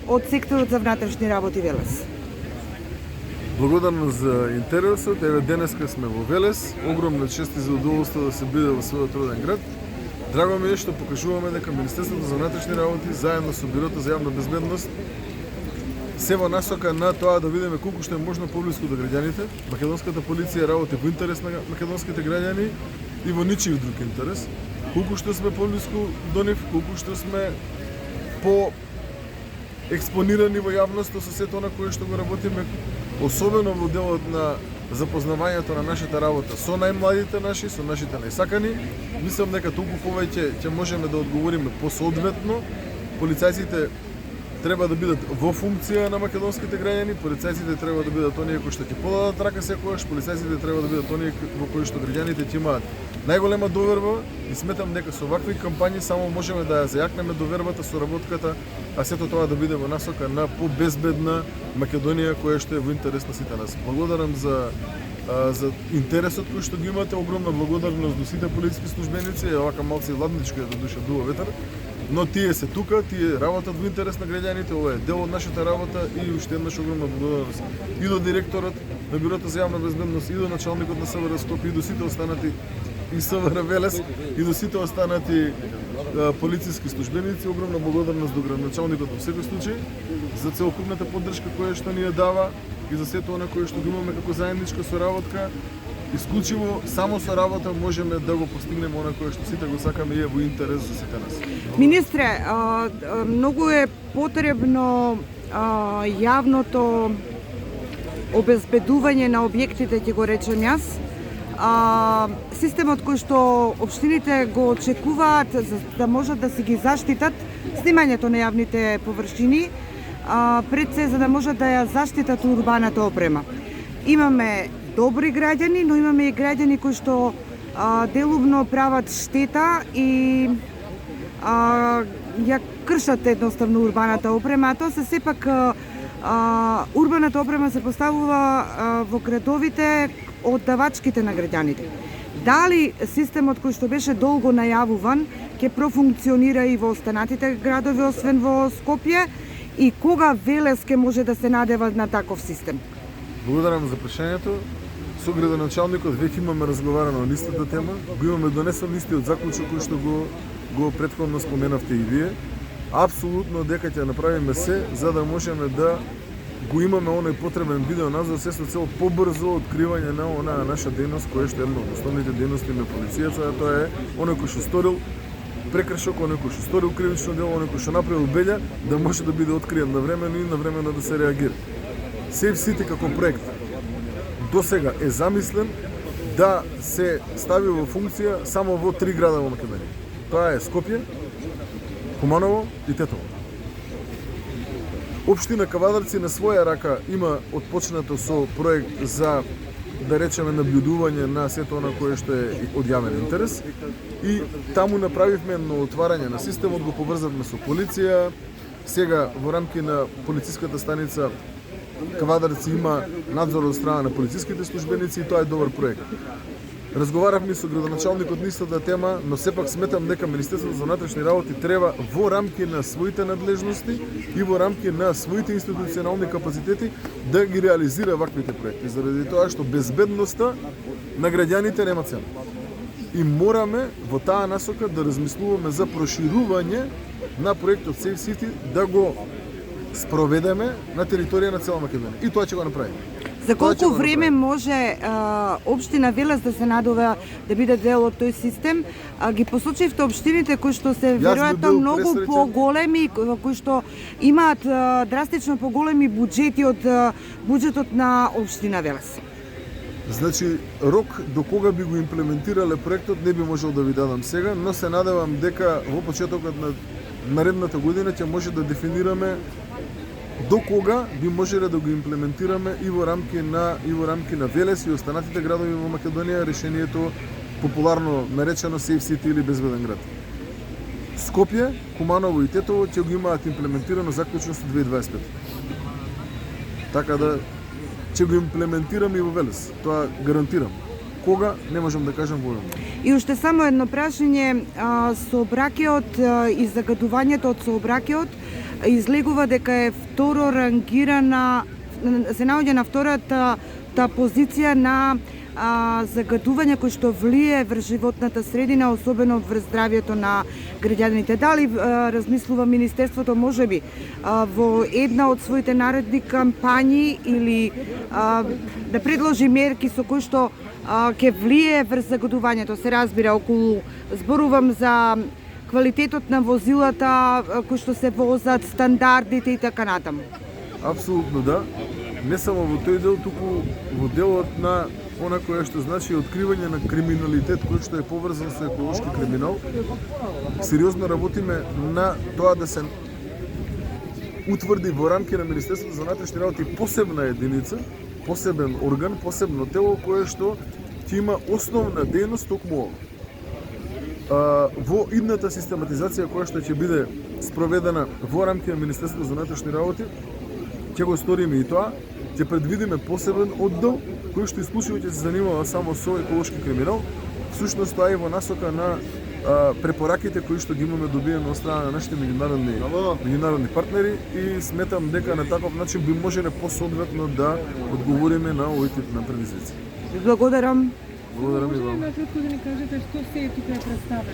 од секторот за внатрешни работи Велес? Благодарно за интересот. Еве денеска сме во Велес. Огромна чест и задоволство да се биде во својот роден град. Драго ми е што покажуваме дека Министерството за внатрешни работи заедно со Бирото за јавна безбедност се во насока на тоа да видиме колку што е можно поблиску до граѓаните. Македонската полиција работи во интерес на македонските граѓани и во ничиј друг интерес. Колку што сме поблиску до нив, колку што сме по експонирани во јавноста со сето на кое што го работиме, особено во делот на запознавањето на нашата работа со најмладите наши, со нашите најсакани. Мислам дека толку повеќе ќе можеме да одговориме посоодветно. Полицајците треба да бидат во функција на македонските граѓани, полицајците треба да бидат оние кои што ќе подадат рака секогаш, полицајците треба да бидат оние во кои што граѓаните ќе имаат најголема доверба и сметам дека со вакви кампањи само можеме да ја зајакнеме довербата, соработката, а сето тоа да биде во насока на побезбедна Македонија која што е во интерес на сите нас. Благодарам за интересот кој што ги имате, огромна благодарност до сите полициски службеници, овака малку ладничко е да душа дуа ветер, но тие се тука, тие работат во интерес на граѓаните, ова е дел од нашата работа и уште еднаш огромна благодарност и до директорот на Бирото за јавна безбедност, и до началникот на СВР Скопје, и до сите останати и СВР Велес, и до сите останати полициски службеници. Огромна благодарност до градоначалникот во секој случај за целокупната поддршка која што ни ја дава и за сето она кое што го имаме како заедничка соработка. Исклучиво само со работа можеме да го постигнеме она кое што сите го сакаме и е во интерес за сите нас. Министре, многу е потребно јавното обезбедување на објектите, ќе го речем јас. Системот кој што општините го очекуваат за да можат да си ги заштитат снимањето на јавните површини, пред се за да можат да ја заштитат урбаната опрема. Имаме добри граѓани, но имаме и граѓани кои што делумно прават штета и ја кршат едноставно урбаната опрема, а тоа се сепак урбаната опрема се поставува во градовите од давачките на граѓаните. Дали системот кој што беше долго најавуван ќе профункционира и во останатите градови освен во Скопје и кога Велес ќе може да се надева на таков систем? Благодарам за прашањето. Со градоначалникот веќе имаме разговарано на истата тема, го имаме донесен истиот заклучок кој што го претходно споменавте и вие. Апсолутно дека ќе направиме се за да можеме да го имаме оној потребен видеонадзор се со цел побрзо откривање на онаа наша дејност која што е една од основните дејности на полицијата, а тоа е оној кој што сторил прекршок, оној кој што сторил кривично дело, оној кој што направил белја, да може да биде откриен навремено и навремено да се реагира. Safe City како проект до сега е замислен да се стави во функција само во 3 града во Македонија. Тоа е Скопје, Куманово и Тетово. Општина Кавадарци на своја рака има отпочнато со проект за, да речеме, наблюдување на сето она кое што е од јавен интерес и таму направивме едно отварање на системот, го поврзавме со полиција. Сега во рамки на полициската станица Кавадарци има надзор од страна на полициските службеници и тоа е добар проект. Разговаравме со градоначалникот на истата тема, но сепак сметам дека Министерството за внатрешни работи треба во рамки на своите надлежности и во рамки на своите институционални капацитети да ги реализира ваквите проекти, заради тоа што безбедноста на граѓаните нема цена. И мораме во таа насока да размислуваме за проширување на проектот Safe City, да го спроведеме на територија на цела Македонија. И тоа ќе го направиме. За колку време може општина Велес да се надува да биде дел од тој систем? Ги посочивте општините кои што се веројатно многу поголеми, кои што имаат драстично поголеми буџети од буџетот на општина Велес. Значи, рок до кога би го имплементирале проектот не би можел да ви дадам сега, но се надевам дека во почетокот на наредната година ќе може да дефинираме до кога би можеле да го имплементираме и во рамки на Велес и останатите градови во Македонија решението популарно наречено Safe City или безбеден град. Скопје, Куманово и Тетово ќе го имаат имплементирано заклучно со 2025. Така да ќе го имплементираме и во Велес. Тоа гарантирам. Кога не можам да кажам во момент. И уште само едно прашање, сообраќајот и загадувањето од сообраќајот, излегува дека е второ рангирана, се наоѓа на втората позиција на загадување кои што влие врз животната средина, особено врз здравјето на граѓаните. Дали размислува Министерството можеби во една од своите наредни кампањи или да предложи мерки со кои што ќе влие врз загадувањето, се разбира, околу зборувам за квалитетот на возилата кои што се возат, стандардите и така натаму. Апсолутно да. Не само во тој дел, туку во делот на она кое што значи откривање на криминалитет кој што е поврзан со еколошки криминал. Сериозно работиме на тоа да се утврди во рамки на Министерството за внатрешни работи посебна единица, посебен орган, посебно тело кое што ќе има основна дејност токму во идната систематизација која што ќе биде спроведена во рамки на Министерството за внатрешни работи. Ќе го сториме и тоа, ќе предвидиме посебен оддел кој што исклучиво ќе се занимава само со еколошки криминал. Всушност тоа е во насока на препораките кои што ги имаме добиено од страна на нашите меѓународни партнери и сметам дека на таков начин би можеле посоодветно да одговориме на овој тип на предизвици. Благодарам. Благодарам и вам. Може накратко да ни кажете што се е тука представено?